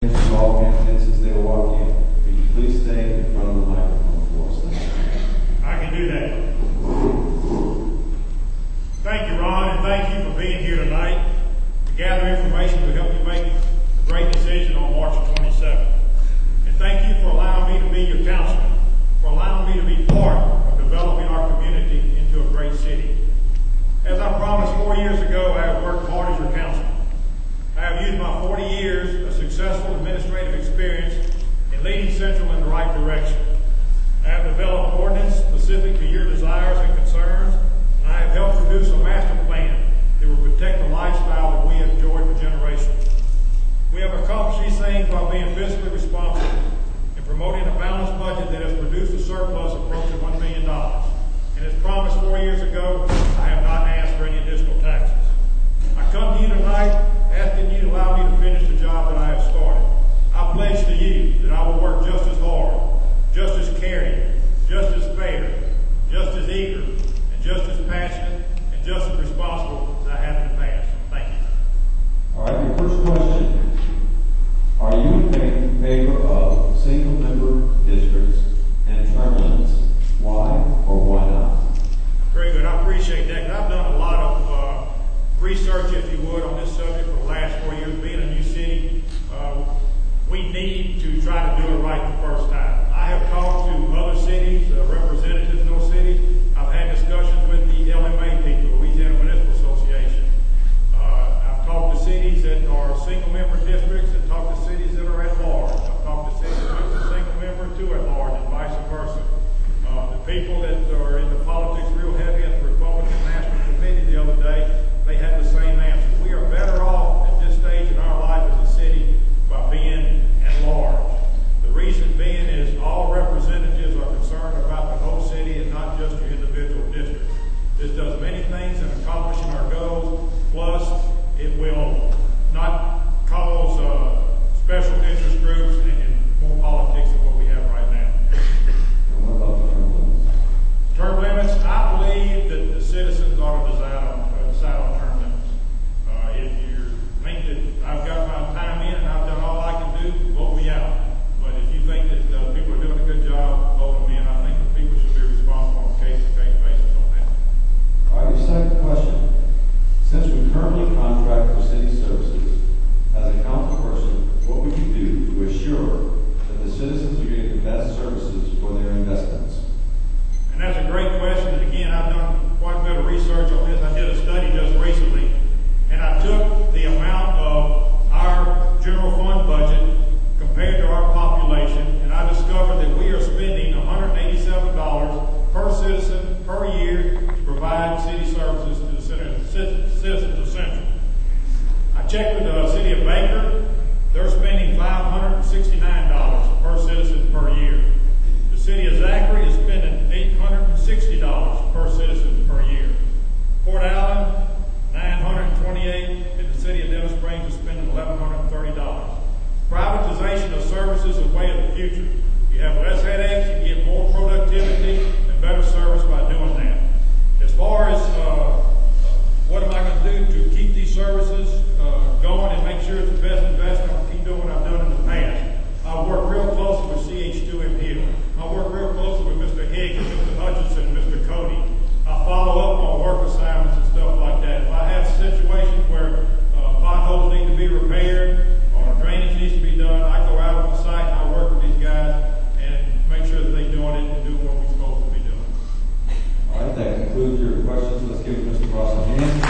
To all candidates as they walk in. Will you please stay in front of the microphone for us? Thank you. I can do that. Thank you, Ron, and thank you for being here tonight to gather information to help you make a great decision on March 27th. And thank you for allowing me to be your councilman, for allowing me to be part of developing our community into a great city. As I promised 4 years ago, I have worked hard as your councilman. I have used my 40 years of successful administrative experience in leading Central in the right direction. I have developed ordinance specific to your desires and concerns, and I have helped produce a master plan that will protect the lifestyle that we have enjoyed for generations. We have accomplished these things while being fiscally responsible and promoting a balanced budget that has produced a surplus approaching $1 billion. And as promised 4 years ago, I have not asked for any additional taxes. I come to you tonight asking you to allow me to finish the job that I have started. I pledge to you that I will work just as hard, just as caring, just as fair, just as eager, and just as passionate, and just as responsible as I have in the past. Thank you. All right, your first question. Are you in favor of single-member districts and term limits? Why or why not? Very good. I appreciate that. I've done a lot of research, if you would, on this subject for the last 4 years. Being a new city, we need to try to do it right the first time. I have talked to other cities, representatives in those cities. I've had discussions with the LMA people, the Louisiana Municipal Association. I've talked to cities that are single-member districts and talked to cities that are at large. I've talked to cities with a single-member to at large and vice versa. The people that are into politics real heavy at the Republican National Committee the other day, they had the same answer. We are better off at this stage in our life as a city by being at large. The reason being is all representatives are concerned about the whole city and not just your individual districts. This does many things in accomplishing our goals, plus it will not cause special interest groups and more politics than what we have right now. And what about the term limits? Term limits, I believe that the citizens ought to decide on term limits. If you think that I've got my time in and I've done all I can do, vote me out. But if you think that people are doing a good job, vote them in. I think that people should be responsible on a case-to-case basis on that. All right, your second question. Since we currently contract for city services, as a council person, what would you do to assure that the citizens are getting the best services for their investments? And that's a great question. And again, I've done quite a bit of research on this. I did a study just recently, and I took the amount of our general fund budget compared to our population, and I discovered that we are spending $187 per citizen per year to provide city services to the citizens of Central. I checked with the city of Baker. They're spending $569 per citizen per year. The city of Zachary is spending $860 per citizen per year. Port Allen, $928, and the city of Denham Springs is spending $1,130. Privatization of services is a way of the future. You have less headaches, you get more productivity and better service by doing that. As far as what am I going to do to keep these services going and make sure it's the best investment, I'll keep doing what I've done in the past. I work real closely with CH2 and Hill. I work real closely with Mr. Higgs, Mr. Hutchinson, and Mr. Cody. I follow up on work assignments and stuff like that. If I have situations where potholes need to be repaired or drainage needs to be done, I go out on the site and I work with these guys and make sure that they're doing it and doing what we're supposed to be doing. All right, that concludes your questions. Let's give Mr. Ross a hand.